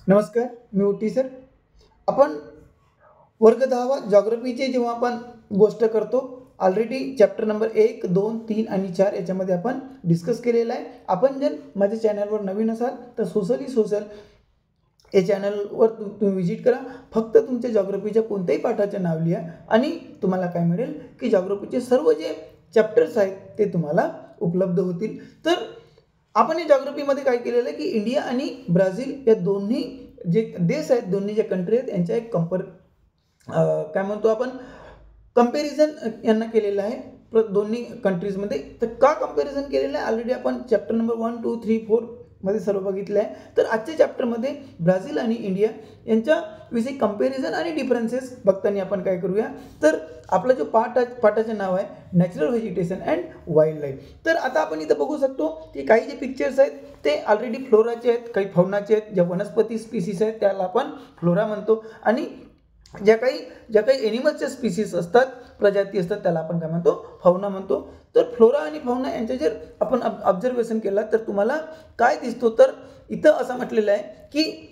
नमस्कार, मी ओटी सर. आपण वर्ग 10वा जॉग्रफीचे जेव्हा आपण गोष्ट करतो, ऑलरेडी चॅप्टर नंबर 1, 2, 3 आणि 4 याच्यामध्ये आपण डिस्कस केलेलं आहे. आपण जर माझ्या चॅनलवर नवीन असाल तर सोशल या चॅनलवर तुम्ही विजिट करा. फक्त तुमच्या जॉग्रफीच्या कोणत्याही पाठाचे नाव लिहा आणि तुम्हाला काय मिळेल की जॉग्रफीचे सर्व जे चॅप्टर्स आहेत ते तुम्हाला उपलब्ध होतील. तर आपण या जॉग्रफीमध्ये काय केलेलं आहे की इंडिया आणि ब्राझील या दोन्ही जे देश आहेत, दोन्ही जे कंट्री आहेत यांच्या एक काय म्हणतो आपण कंपॅरिझन यांना केलेलं आहे दोन्ही कंट्रीजमध्ये. तर का कंपॅरिझन केलेलं आहे ऑलरेडी आपण चॅप्टर नंबर 1, 2, 3, 4 मध्ये सर्व बघितलं आहे. तर आजच्या चॅप्टरमध्ये ब्राझील आणि इंडिया यांच्याविषयी कंपॅरिझन आणि डिफरन्सेस बघताना आपण काय करूया, तर आपला जो पाठाचे नाव आहे natural vegetation and wild life. तर आता आपण इथं बघू शकतो की काही जे पिक्चर्स आहेत ते ऑलरेडी फ्लोराचे आहेत, काही फौनाचे आहेत. ज्या वनस्पती स्पीसीस आहेत त्याला आपण फ्लोरा म्हणतो आणि ज्या काही एनिमल्सच्या स्पीसीस असतात, प्रजाती असतात, त्याला आपण काय म्हणतो, फौना म्हणतो. तर फ्लोरा आणि फौना यांच्या जर आपण ऑब्झर्वेशन केला तर तुम्हाला काय दिसतो, तर इथं असं म्हटलेलं आहे की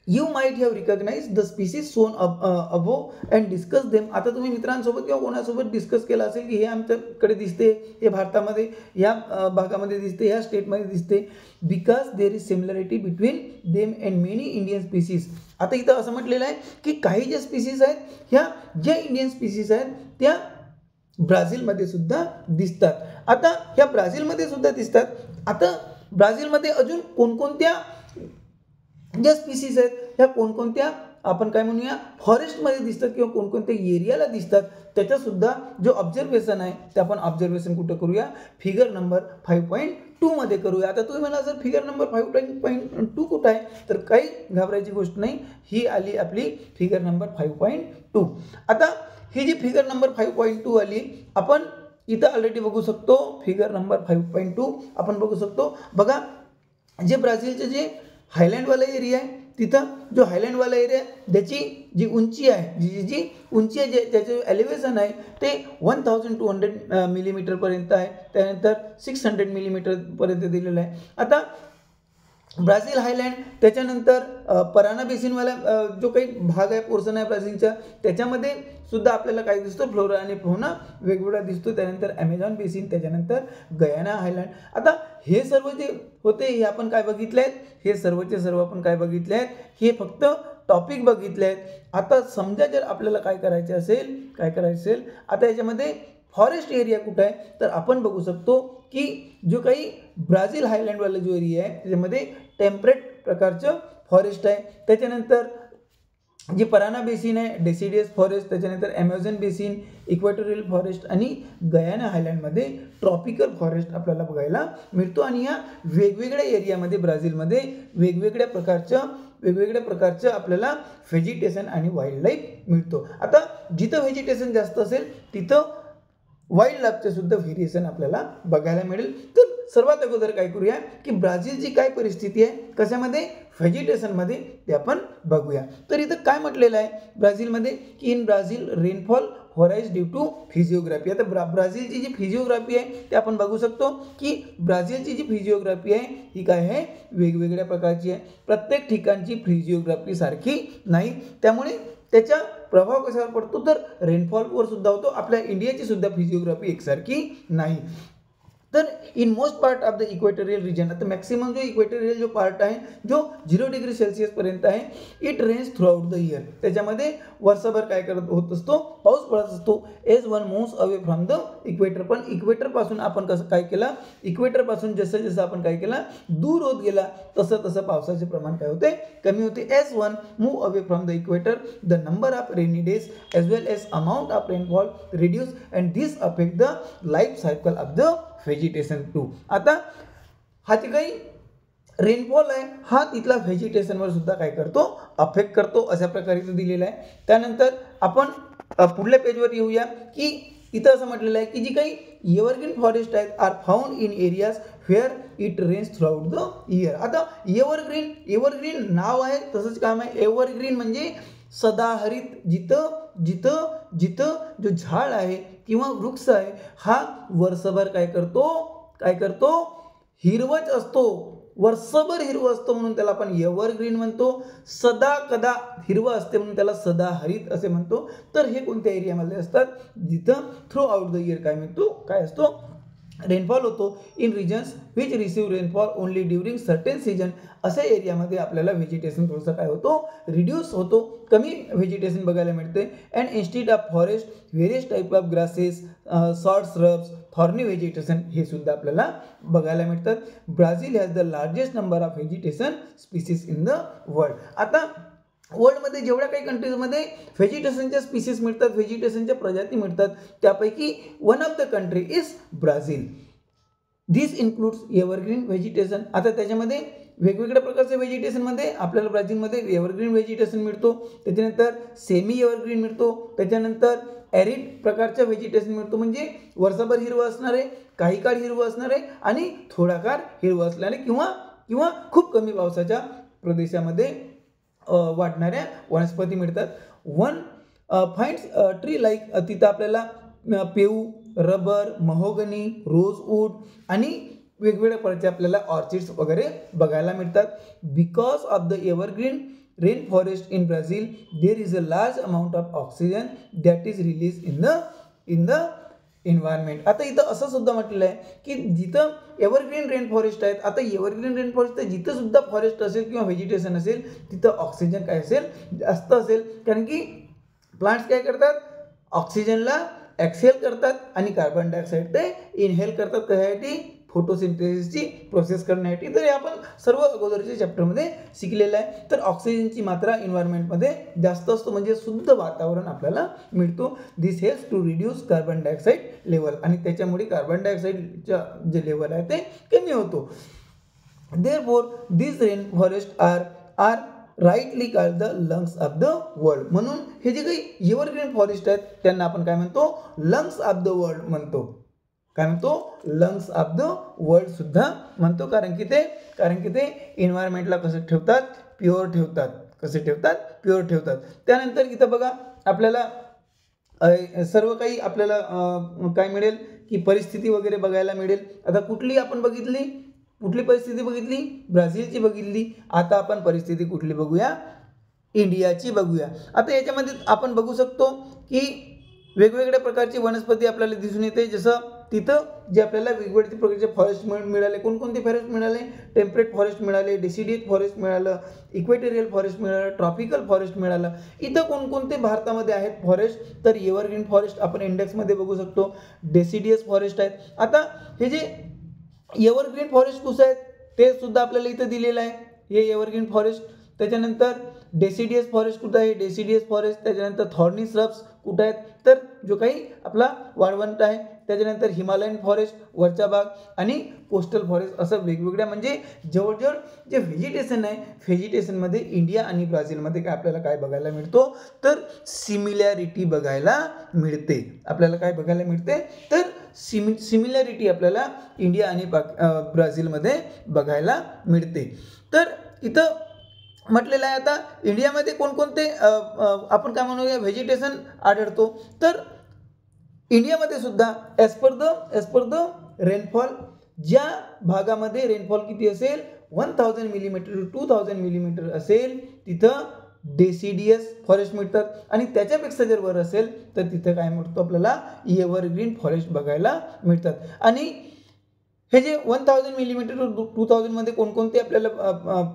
you might have recognise the species shown above and discuss them. आता तुम्ही मित्रांसोबत किंवा कोणासोबत डिस्कस केलं असेल की हे आमच्याकडे दिसते, हे भारतामध्ये या भागामध्ये दिसते, ह्या स्टेटमध्ये दिसते, because there is similarity between them and many Indian species. आता इथं असं म्हटलेलं आहे की काही ज्या स्पीसीज आहेत, ह्या ज्या इंडियन स्पीसीज आहेत त्या ब्राझीलमध्ये सुद्धा दिसतात. आता ह्या ब्राझीलमध्ये सुद्धा दिसतात. आता ब्राझीलमध्ये अजून कोणकोणत्या ज्या स्पीसीज आहेत ह्या कोणकोणत्या आपण काय म्हणूया फॉरेस्टमध्ये दिसतात किंवा कोणकोणत्या एरियाला दिसतात, त्याच्यासुद्धा जो ऑब्झर्वेशन आहे ते आपण ऑब्झर्वेशन कुठं करूया, फिगर नंबर 5.2 मध्ये करूया. आता तुम्ही म्हणा सर फिगर नंबर 5.2 कुठं आहे, तर काही घाबरायची गोष्ट नाही, ही आली आपली फिगर नंबर 5.2. आता ही जी फिगर नंबर 5.2 आली, आपण इथं ऑलरेडी बघू शकतो फिगर नंबर 5.2 आपण बघू शकतो. बघा, जे ब्राझीलचे जे हायलँडवाला एरिया आहे, तिथं जो हायलँडवाला एरिया त्याची जी उंची आहे, जी उंची आहे, ज्याचे एलिव्हेशन आहे ते 1200 मिलीमीटरपर्यंत आहे. त्यानंतर 600 मिलीमीटरपर्यंत दिलेलं आहे. आता ब्राझील हायलँड, त्याच्यानंतर पराना बेसिनवाला जो काही भाग आहे, पोर्शन आहे ब्राझीलचा, त्याच्यामध्ये सुद्धा आपल्याला काय दिसतो, फ्लोरा आणि फौना वेगवेगळा दिसतो. त्यानंतर ॲमेझॉन बेसिन, त्याच्यानंतर गयाना हायलँड. आता हे सर्व जे होते हे आपण काय बघितले आहेत, हे सर्वचे सर्व आपण काय बघितले आहेत, हे फक्त टॉपिक बघितले आहेत. आता समजा जर आपल्याला काय करायचं असेल, आता याच्यामध्ये फॉरेस्ट एरिया कुठं आहे, तर आपण बघू शकतो की जो काही ब्राझील हायलँडवाला जो एरिया आहे त्याच्यामध्ये टेम्परेट प्रकारचं फॉरेस्ट आहे. त्याच्यानंतर जे पराना बेसिन आहे, डेसिडियस फॉरेस्ट, त्याच्यानंतर ॲमेझॉन बेसिन, इक्वेटोरियल फॉरेस्ट आणि गयाना हायलँडमध्ये ट्रॉपिकल फॉरेस्ट आपल्याला बघायला मिळतो. आणि या वेगवेगळ्या एरियामध्ये ब्राझीलमध्ये वेगवेगळ्या प्रकारचं आपल्याला व्हेजिटेशन आणि वाईल्ड लाईफ मिळतो. आता जिथं व्हेजिटेशन जास्त असेल तिथं वाईल्ड लाईफचे सुद्धा व्हेरिएशन आपल्याला बघायला मिळेल. तर सर्वात अगोदर काय करूया की ब्राझीलची काय परिस्थिती आहे, कशामध्ये, व्हेजिटेशनमध्ये, ते आपण बघूया. तर इथं काय म्हटलेलं आहे ब्राझीलमध्ये की in Brazil rainfall varies due to physiography. आता ब्राझीलची जी फिजिओग्राफी आहे ते आपण बघू शकतो की ब्राझीलची जी फिजिओग्राफी आहे ही काय आहे, वेगवेगळ्या प्रकारची आहे. प्रत्येक ठिकाणची फिजिओग्राफी सारखी नाही, त्यामुळे त्याचा प्रभाव कशावर पडतो, तर रेनफॉलवर सुद्धा होतो. आपल्या इंडियाची सुद्धा फिजिओग्राफी एकसारखी नाही. तर in most part of the equatorial region, आता मॅक्सिमम जो इक्वेटोरियल जो पार्ट आहे जो 0 डिग्री सेल्सिअसपर्यंत आहे, it rains throughout the year. त्याच्यामध्ये वर्षभर काय होत असतो, पाऊस पडत असतो. As one moves away from the equator, पण इक्वेटरपासून आपण कसं काय केलं, इक्वेटरपासून जसं आपण काय केलं, दूर होत गेला तसं पावसाचे प्रमाण काय होते, कमी होते. As one move away from the equator, the number of rainy days as well as amount of rainfall reduce and this affect the life cycle of the vegetation too. आता हा जे काही रेनफॉल आहे हा तिथला व्हेजिटेशनवर सुद्धा काय करतो, अफेक्ट करतो, अशा प्रकारे तो दिलेला आहे. त्यानंतर आपण पुढल्या पेजवर येऊया की इथं असं म्हटलेलं आहे की जी काही एव्हरग्रीन फॉरेस्ट आहेत are found in areas where it rains throughout the year. आता एव्हरग्रीन नाव आहे, तसंच काम आहे. एव्हरग्रीन म्हणजे सदाहरित, जिथं जो झाड आहे किंवा वृक्ष आहे हा वर्षभर काय करतो, हिरवच असतो. वर्षभर हिरवं असतं म्हणून त्याला आपण एव्हरग्रीन म्हणतो. सदा कदा हिरवं असते म्हणून त्याला सदाहरित असे म्हणतो. तर हे कोणत्या एरियामध्ये असतात, जिथं थ्रू आउट द इयर काय असतो, रेनफॉल होतो. In regions which receive rainfall only during certain season, अशा एरियामध्ये आपल्याला व्हेजिटेशन थोडंसं काय होतो, रिड्यूस होतो, कमी व्हेजिटेशन बघायला मिळते. And instead of forest various type of grasses, short shrubs, thorny vegetation हे सुद्धा आपल्याला बघायला मिळतात. Brazil has the largest number of vegetation species in the world. आता वर्ल्डमध्ये जेवढ्या काही कंट्रीजमध्ये व्हेजिटेशनच्या स्पीसीज मिळतात, व्हेजिटेशनच्या प्रजाती मिळतात, त्यापैकी one of the country is Brazil. This includes evergreen vegetation. आता त्याच्यामध्ये वेगवेगळ्या प्रकारच्या व्हेजिटेशनमध्ये आपल्याला ब्राझीलमध्ये एव्हरग्रीन व्हेजिटेशन मिळतो, त्याच्यानंतर सेमी एव्हरग्रीन मिळतो, त्याच्यानंतर ॲरिड प्रकारचं व्हेजिटेशन मिळतो, म्हणजे वर्षभर हिरवं असणारे, काही काळ हिरवं असणारे आणि थोडाकाळ हिरवं असणारे किंवा खूप कमी पावसाच्या प्रदेशामध्ये वाढणाऱ्या वनस्पती मिळतात. वन फाइंड्स ट्री लाईक, तिथं आपल्याला पेऊ, रबर, महोगनी, रोजवूड आणि वेगवेगळ्या प्रकारचे आपल्याला ऑर्चिड्स वगैरे बघायला मिळतात. Because of the evergreen rain forest in Brazil there is a large amount of oxygen that is release in the environment. आता इथं असं सुद्धा म्हटलेलं आहे की जिथं एव्हरग्रीन रेन फॉरेस्ट आहेत, आता एव्हरग्रीन रेन फॉरेस्ट जिथं सुद्धा फॉरेस्ट असेल किंवा व्हेजिटेशन असेल तिथं ऑक्सिजन काय असेल, जास्त असेल. कारण की प्लांट्स काय करतात, ऑक्सिजनला एक्सहेल करतात आणि कार्बन डायऑक्साईड ते इनहेल करतात. कशासाठी, फोटोसिंथेसिसची प्रोसेस करण्यासाठी. तर हे आपण सर्व अगोदरच्या चॅप्टरमध्ये शिकलेलं आहे. तर ऑक्सिजनची मात्रा एन्व्हायरमेंटमध्ये जास्त असतो, म्हणजे शुद्ध वातावरण आपल्याला मिळतो. This helps to reduce carbon dioxide level, आणि त्याच्यामुळे कार्बन डायऑक्साईडच्या जे लेवल आहे ते कमी होतो. Therefore this rain forest are rightly called the lungs of the world. म्हणून हे जे काही एव्हरग्रीन फॉरेस्ट आहेत त्यांना आपण काय म्हणतो, लंग्स ऑफ द वर्ल्ड म्हणतो. काय म्हणतो, लंग्स ऑफ द वर्ल्ड सुद्धा म्हणतो. कारण की ते एन्व्हायरमेंटला कसं ठेवतात, प्युअर ठेवतात. कसे ठेवतात, प्युअर ठेवतात. त्यानंतर इथं बघा आपल्याला सर्व काही आपल्याला काय मिळेल की परिस्थिती वगैरे बघायला मिळेल. आता कुठली परिस्थिती बघितली, ब्राझीलची बघितली. आता आपण परिस्थिती कुठली बघूया, इंडियाची बघूया. आता याच्यामध्ये आपण बघू शकतो की वेगवेगळ्या प्रकारची वनस्पती आपल्याला दिसून येते. जसं तिथं जे आपल्याला वेगवेगळ्या प्रकारचे फॉरेस्ट मिळाले, कोणकोणते फॉरेस्ट मिळाले, टेम्परेट फॉरेस्ट मिळाले, डेसिडिएट फॉरेस्ट मिळालं, इक्वेटोरियल फॉरेस्ट मिळालं, ट्रॉपिकल फॉरेस्ट मिळालं. इथं कोणकोणते भारतामध्ये आहेत फॉरेस्ट, तर एव्हरग्रीन फॉरेस्ट आपण इंडेक्समध्ये बघू शकतो, डेसिडियस फॉरेस्ट आहेत. आता हे जे एव्हरग्रीन फॉरेस्ट कुठं आहेत ते सुद्धा आपल्याला इथं दिलेलं आहे, हे एव्हरग्रीन फॉरेस्ट. त्याच्यानंतर डेसिडियस फॉरेस्ट कुठं आहे, डेसिडियस फॉरेस्ट. त्याच्यानंतर थॉर्नी श्रब्स कुठं आहेत, तर जो काही आपला वाळवंट आहे. त्याच्यानंतर हिमालयन फॉरेस्ट वरचा भाग आणि कोस्टल फॉरेस्ट, असं वेगवेगळ्या म्हणजे जवळजवळ जे व्हेजिटेशन आहे, व्हेजिटेशनमध्ये इंडिया आणि ब्राझीलमध्ये काय आपल्याला काय बघायला मिळतो, तर सिमिलॅरिटी बघायला मिळते. आपल्याला काय बघायला मिळते, तर सिमिलॅरिटी आपल्याला इंडिया आणि ब्राझीलमध्ये बघायला मिळते. तर इथं म्हटलेलं आहे आता इंडियामध्ये कोणकोणते आपण काय म्हणूया व्हेजिटेशन आढळतो, तर इंडियामध्ये सुद्धा ॲज पर द रेनफॉल, ज्या भागामध्ये रेनफॉल किती असेल 1000 मिलीमीटर टू 2000 मिलीमीटर असेल तिथं डेसिडियस फॉरेस्ट मिळतात. आणि त्याच्यापेक्षा जर वर असेल तर तिथं काय मिळतो, आपल्याला एव्हरग्रीन फॉरेस्ट बघायला मिळतात. आणि हे जे 1000 मिलीमीटर टू 2000 मध्ये कोणकोणते आपल्याला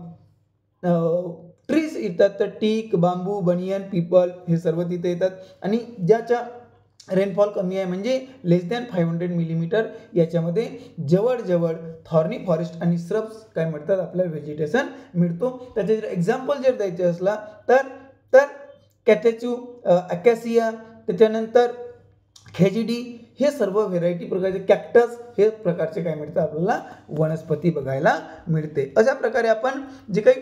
ट्रीज येतात, तर टीक, बांबू, बनियन, पीपल हे सर्व तिथे येतात. आणि ज्याच्या रेनफॉल कमी आहे म्हणजे लेस दॅन 500 मिलीमीटर याच्यामध्ये जवळ थॉर्नी फॉरेस्ट आणि श्रब्स काय मिळतात, आपल्याला व्हेजिटेशन मिळतो. त्याचे जर एक्झाम्पल जर द्यायचे असला तर कॅटेच्यू, अकॅसिया, त्याच्यानंतर खेजिडी हे सर्व व्हेरायटी प्रकारचे, कॅक्टस हे प्रकारचे काय मिळतात, आपल्याला वनस्पती बघायला मिळते. अशा प्रकारे आपण जे काही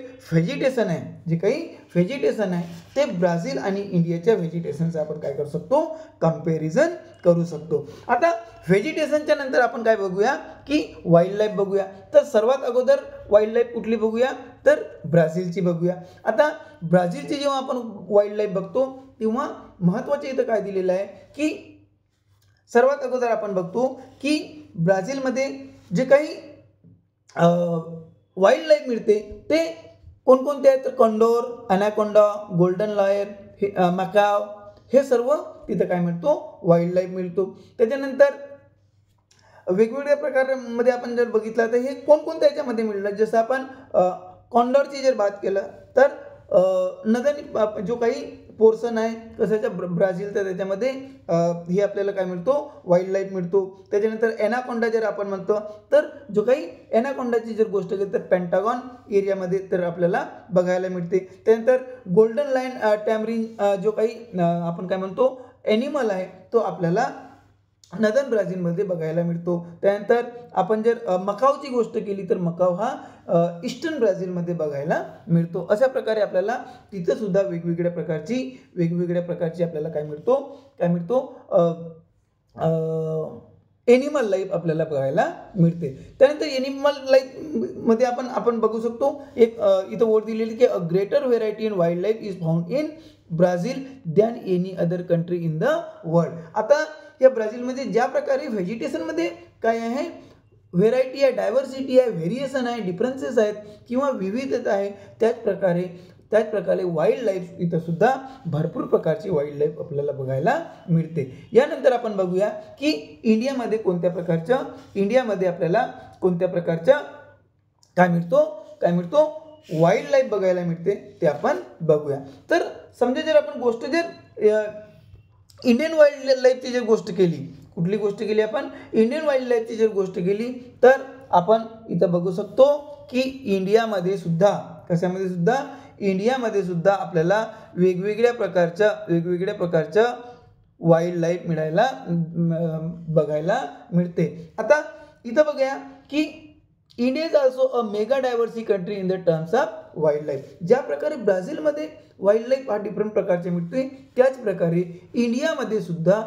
व्हेजिटेशन आहे ते ब्राझील आणि इंडियाच्या व्हेजिटेशनचं आपण काय करू शकतो, कंपॅरिझन करू शकतो. आता व्हेजिटेशनच्या नंतर आपण काय बघूया की वाईल्ड लाईफ बघूया. तर सर्वात अगोदर वाईल्ड लाईफ कुठली बघूया, तर ब्राझीलची बघूया. आता ब्राझीलची जेव्हा आपण वाईल्ड लाईफ बघतो तेव्हा महत्त्वाचे इथं काय दिलेलं आहे की सर्वात अगोदर आपण बघतो की ब्राझीलमध्ये जे काही वाईल्ड लाईफ मिळते ते कोणकोणते आहेत तर कंडोर, अॅनाकोंडा, गोल्डन लॉयर, मॅकाव, हे सर्व तिथं काय मिळतो वाईल्ड लाईफ मिळतो. त्याच्यानंतर वेगवेगळ्या प्रकारांमध्ये आपण जर बघितलं तर हे कोणकोणत्या याच्यामध्ये मिळलं, जसं आपण कॉन्डॉरची जर बात केलं तर नदन जो काही पोर्शन आहे कशाच्या ब्राझील, तर त्याच्यामध्ये हे आपल्याला काय मिळतो वाईल्ड लाईफ मिळतो. त्याच्यानंतर एनाकोंडा जर आपण म्हणतो तर जो काही एनाकोंडाची जर गोष्ट केली तर पेंटागॉन एरियामध्ये तर आपल्याला बघायला मिळते. त्यानंतर गोल्डन लाईन टॅमरिन जो काही आपण काय म्हणतो ॲनिमल आहे तो आपल्याला नदन ब्राझीलमध्ये बघायला मिळतो. त्यानंतर आपण जर मकावची गोष्ट केली तर मकाव हा ईस्टर्न ब्राझीलमध्ये बघायला मिळतो. अशा प्रकारे आपल्याला तिथं सुद्धा वेगवेगळ्या प्रकारची आपल्याला काय मिळतो एनिमल लाईफ आपल्याला बघायला मिळते. त्यानंतर एनिमल लाईफमध्ये आपण बघू शकतो एक इथं वर्ड दिलेली की a greater variety in wild life is found in Brazil than any other country in the world. आता या ब्राझीलमध्ये ज्या प्रकारे व्हेजिटेशनमध्ये काय आहे व्हेरायटी आहे, डायव्हर्सिटी आहे, व्हेरिएशन आहे, डिफरन्सेस आहेत किंवा विविधता आहे, त्याच प्रकारे वाईल्ड लाईफ इथं सुद्धा भरपूर प्रकारची वाईल्ड लाईफ आपल्याला बघायला मिळते. यानंतर आपण बघूया की इंडियामध्ये आपल्याला कोणत्या प्रकारच्या काय मिळतो वाईल्ड लाईफ बघायला मिळते ते आपण बघूया. तर समजा जर आपण गोष्ट इंडियन वाईल्ड लाईफची जर गोष्ट केली, कुठली गोष्ट केली आपण इंडियन वाईल्ड लाईफची जर गोष्ट केली तर आपण इथं बघू शकतो की इंडियामध्ये सुद्धा आपल्याला वेगवेगळ्या प्रकारच्या वाईल्ड लाईफ बघायला मिळते. आता इथं बघूया की India is also a mega diversity country in the terms of wild life. ज्या प्रकारे ब्राझीलमध्ये वाईल्ड लाईफ हा डिफरंट प्रकारचे मिळते त्याच प्रकारे इंडियामध्ये सुद्धा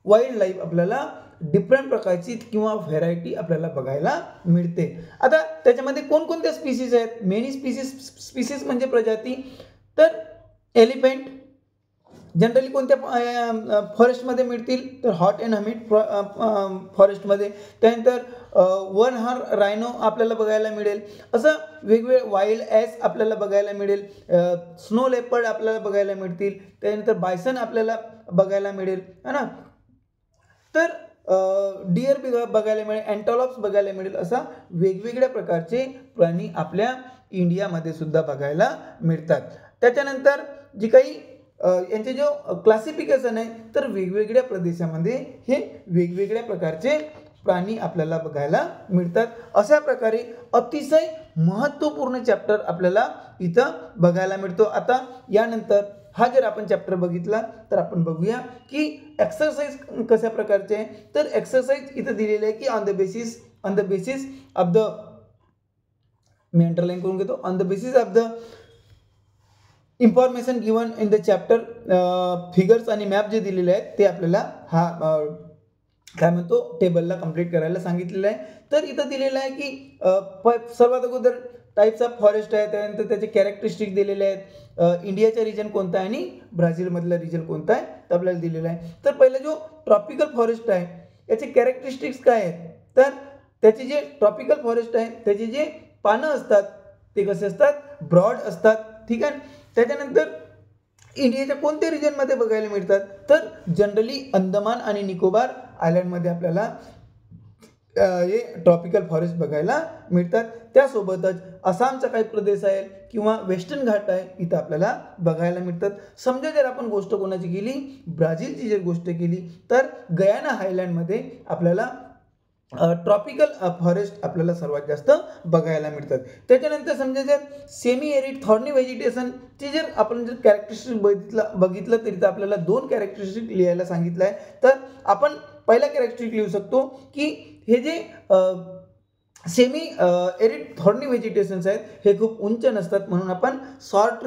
वाईल्ड लाईफ आपल्याला डिफरंट प्रकारची किंवा व्हेरायटी आपल्याला बघायला मिळते. आता त्याच्यामध्ये कोणकोणत्या स्पीसीज आहेत, मेनी स्पीसीज म्हणजे प्रजाती, तर एलिफंट जनरली कोणत्या फॉरेस्टमध्ये मिळतील तर हॉट अँड हमिड फॉरेस्टमध्ये. त्यानंतर वन हॉर्न रायनो आपल्याला बघायला मिळेल. असं वेगवेगळे वाईल्ड ॲस आपल्याला बघायला मिळेल, स्नो लेपर्ड आपल्याला बघायला मिळतील, त्यानंतर बायसन आपल्याला बघायला मिळेल है ना. तर डिअर बघायला मिळेल, अँटॉलॉप्स बघायला मिळेल. असा वेगवेगळ्या प्रकारचे प्राणी आपल्या इंडियामध्ये सुद्धा बघायला मिळतात. त्याच्यानंतर जी काही यांचे जो क्लासिफिकेशन आहे तर वेगवेगळ्या प्रदेशामध्ये हे वेगवेगळ्या प्रकारचे प्राणी आपल्याला बघायला मिळतात. अशा प्रकारे अतिशय महत्त्वपूर्ण चॅप्टर आपल्याला इथं बघायला मिळतो. आता यानंतर हा जर आपण चॅप्टर बघितला तर आपण बघूया की एक्सरसाइज कशा प्रकारचे आहे. तर एक्सरसाइज इथं दिलेले आहे की on the basis of the, me underline करून घेतो, on the basis of the information given in the chapter, figures आणि मॅप जे दिलेले आहेत ते आपल्याला हा काय म्हणतो टेबलला कंप्लीट करायला सांगितलेलं आहे. तर इथं दिलेलं आहे की सर्वात अगोदर टाइप्स ऑफ फॉरेस्ट आहे, त्यानंतर त्याचे कॅरेक्टरिस्टिक दिलेले आहेत, इंडियाचा रिजन कोणता आहे आणि ब्राझीलमधला रिजन कोणता आहे तर आपल्याला दिलेला आहे. तर पहिला जो ट्रॉपिकल फॉरेस्ट आहे याचे कॅरेक्टरिस्टिक्स काय आहेत तर त्याचे जे ट्रॉपिकल फॉरेस्ट आहे त्याचे जे पानं असतात ते कसे असतात ब्रॉड असतात, ठीक आहे. त्याच्यानंतर इंडियाच्या कोणत्या रिजनमध्ये बघायला मिळतात तर जनरली अंदमान आणि निकोबार आयलंडमध्ये आपल्याला हे ट्रॉपिकल फॉरेस्ट बघायला मिळतात. त्यासोबतच आसामचा काही प्रदेश आहे किंवा वेस्टर्न घाट आहे इथं आपल्याला बघायला मिळतात. समजा जर आपण गोष्ट कोणाची केली ब्राझीलची जर गोष्ट केली तर गयाना हायलँडमध्ये आपल्याला ट्रॉपिकल फॉरेस्ट आपल्याला सर्वात जास्त बघायला मिळतात. त्याच्यानंतर समजा जर सेमी एरिड थॉर्नी व्हेजिटेशनची जर आपण जर कॅरेक्टरिस्टिक बघितलं तरी तर आपल्याला 2 कॅरेक्टरिस्टिक लिहायला सांगितलं आहे. तर आपण पहिला कॅरेक्टरिस्टिक लिहू शकतो की हे जे सेमी एरिड थॉर्नी व्हेजिटेशन्स आहेत हे खूप उंच नसतात, म्हणून आपण शॉर्ट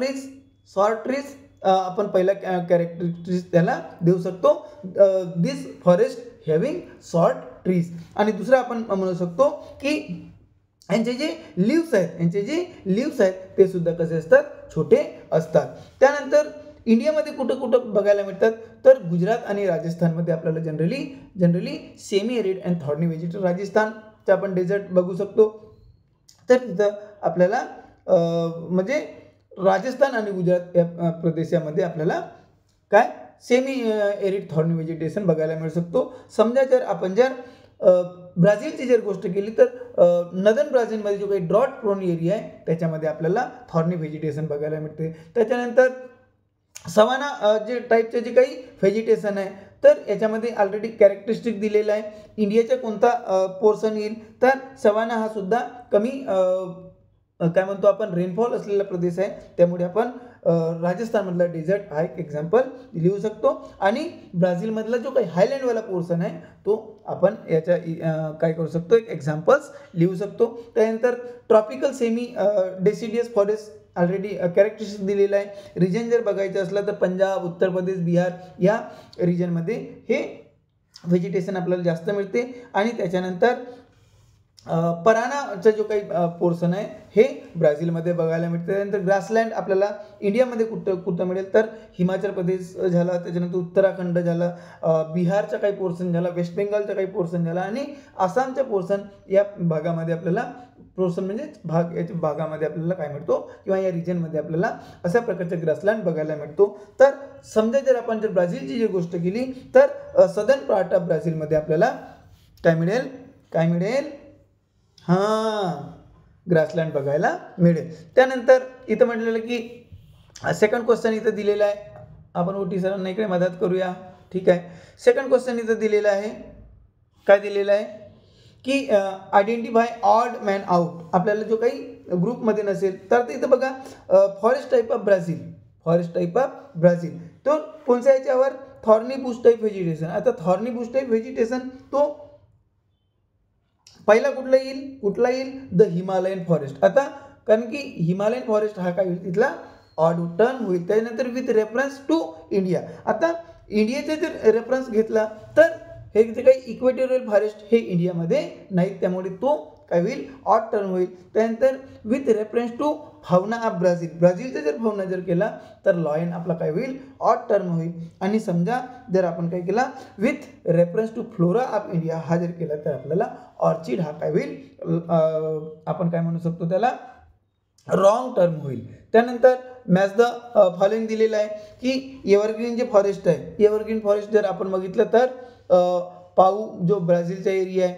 ट्रीज आपण पहिला कॅरेक्टरिस्टिक त्याला देऊ शकतो, दिस फॉरेस्ट हॅव्हिंग शॉर्ट ट्रीज. आणि दुसरा आपण म्हणू शकतो की यांचे जे लीव्स आहेत ते सुद्धा कसे असतात छोटे असतात. त्यानंतर इंडियामध्ये कुठं बघायला मिळतात तर गुजरात आणि राजस्थानमध्ये आपल्याला generally semi arid and thorny vegetation, राजस्थानचं आपण डेझर्ट बघू शकतो तर तिथं आपल्याला म्हणजे राजस्थान आणि गुजरात या प्रदेशामध्ये आपल्याला काय सेमी एरिड थॉर्नी व्हेजिटेशन बघायला मिळू शकतो. समजा जर आपण ब्राझीलची जर गोष्ट केली तर नदर्न ब्राझीलमध्ये जो काही ड्रॉट प्रोन एरिया आहे त्याच्यामध्ये आपल्याला थॉर्नी व्हेजिटेशन बघायला मिळते. त्याच्यानंतर सवाना जे टाईपचे जे काही व्हेजिटेशन आहे तर याच्यामध्ये ऑलरेडी कॅरेक्टरिस्टिक दिलेला आहे. इंडियाचा कोणता पोर्शन येईल तर सवाना हा सुद्धा कमी काय म्हणतो आपण रेनफॉल असलेला प्रदेश आहे, त्यामुळे आपण राजस्थानमधला डेझर्ट हा एक एक्झाम्पल लिहू शकतो. आणि ब्राझीलमधला जो काही हायलँडवाला पोर्शन आहे तो आपण याच्या काय करू शकतो एक एक्झाम्पल्स लिहू शकतो. त्यानंतर tropical semi deciduous forest already characteristic दिलेला आहे. रिजन जर बघायचं असलं तर पंजाब, उत्तर प्रदेश, बिहार या रिजनमध्ये हे व्हेजिटेशन आपल्याला जास्त मिळते. आणि त्याच्यानंतर परानाचा जो काही पोर्शन आहे हे ब्राझीलमध्ये बघायला मिळते. त्यानंतर ग्रासलँड आपल्याला इंडियामध्ये कुठं मिळेल तर हिमाचल प्रदेश झाला, त्याच्यानंतर उत्तराखंड झाला, बिहारचा काही पोर्शन झाला, वेस्ट बेंगॉलचा काही पोर्शन झाला आणि आसामचा पोर्शन या भागामध्ये आपल्याला पोर्शन म्हणजे याच्या भागामध्ये आपल्याला काय मिळतो किंवा या रिजनमध्ये आपल्याला अशा प्रकारचे ग्रासलँड बघायला मिळतो. तर समजा जर आपण ब्राझीलची जी गोष्ट केली तर सदर्न पार्ट ऑफ ब्राझीलमध्ये आपल्याला काय मिळेल ग्रासलँड बघायला मिळेल. त्यानंतर इथं म्हटलेलं की सेकंड क्वेश्चन इथं दिलेला आहे. आपण ओटी सरांना इकडे मदत करूया. ठीक आहे. सेकंड क्वेश्चन इथं दिलेला आहे. काय दिलेलं आहे की आयडेंटिफाय ऑड मॅन आउट. आपल्याला जो काही ग्रुपमध्ये नसेल तर इथं बघा फॉरेस्ट टाईप ऑफ ब्राझील तो कोणत्या याच्यावर थॉर्नी बुश टाईप व्हेजिटेशन. आता थॉर्नी बुश टाईप व्हेजिटेशन तो पहिला कुठला येईल द हिमालयन फॉरेस्ट. आता कारण की हिमालयन फॉरेस्ट हा काय होईल तिथला ऑड टर्म होईल. त्यानंतर विथ रेफरन्स टू इंडिया. आता इंडियाचा जर रेफरन्स घेतला तर हे जे काही इक्वेटोरियल फॉरेस्ट हे इंडियामध्ये नाहीत, त्यामुळे तो काय होईल ऑड टर्म होईल. त्यानंतर with reference to fauna of ब्राझीलचा जर फाउना जर केला तर लॉयन आपला काय होईल ऑड टर्म होईल. आणि समजा जर आपण काय केला with reference to flora of India हा जर केला तर आपल्याला ऑर्चिड हा काय होईल आपण काय म्हणू शकतो त्याला रॉंग टर्म होईल. त्यानंतर मॅच द फॉलोइंग दिलेलं आहे की एव्हरग्रीन जे फॉरेस्ट आहे, एव्हरग्रीन फॉरेस्ट जर आपण बघितलं तर पाऊ जो ब्राझीलचा एरिया आहे,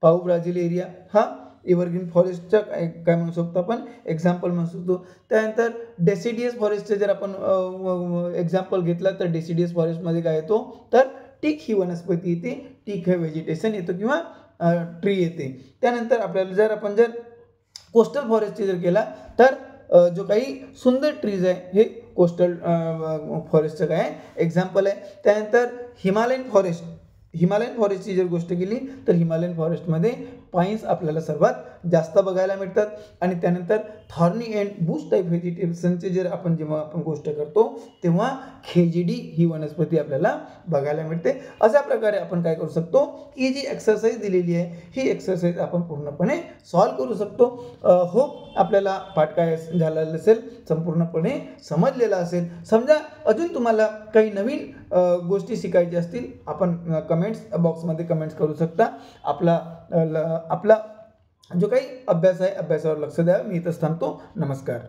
पाऊ ब्राझील एरिया हा एव्हरग्रीन फॉरेस्टचा काय म्हणू शकतो आपण एक्झाम्पल म्हणू शकतो. त्यानंतर डेसिडियस फॉरेस्टचे जर आपण एक्झाम्पल घेतला तर डेसिडियस फॉरेस्टमध्ये काय येतो तर टीक ही वनस्पती येते, टीक हे व्हेजिटेशन येतो किंवा ट्री येते. त्यानंतर आपल्याला जर आपण कोस्टल फॉरेस्टचे जर केला तर जो काही सुंदर ट्रीज आहे हे कोस्टल फॉरेस्टचं काय एक्झाम्पल आहे. त्यानंतर हिमालयन फॉरेस्टची जर गोष्ट केली तर हिमालयन फॉरेस्टमध्ये पाईन्स आपल्याला सर्वात जास्त बघायला मिळतात. आणि त्यानंतर थॉर्नी अँड बुश टाईप व्हेजिटेशनचे जेव्हा आपण गोष्ट करतो तेव्हा खेजिडी ही वनस्पती आपल्याला बघायला मिळते. अशा प्रकारे आपण काय करू शकतो की जी एक्सरसाइज दिलेली आहे ही एक्सरसाइज आपण पूर्णपणे सॉल्व करू शकतो. होप आपल्याला पाठ काय झालेला असेल संपूर्णपणे समजलेला असेल. समजा अजून तुम्हाला काही नवीन गोष्टी शिकायच्या असतील आपण कमेंट्स बॉक्समध्ये कमेंट्स करू शकता. आपला जो काही अभ्यास आहे अभ्यासावर लक्ष द्या. मी इथंच थांबतो. नमस्कार.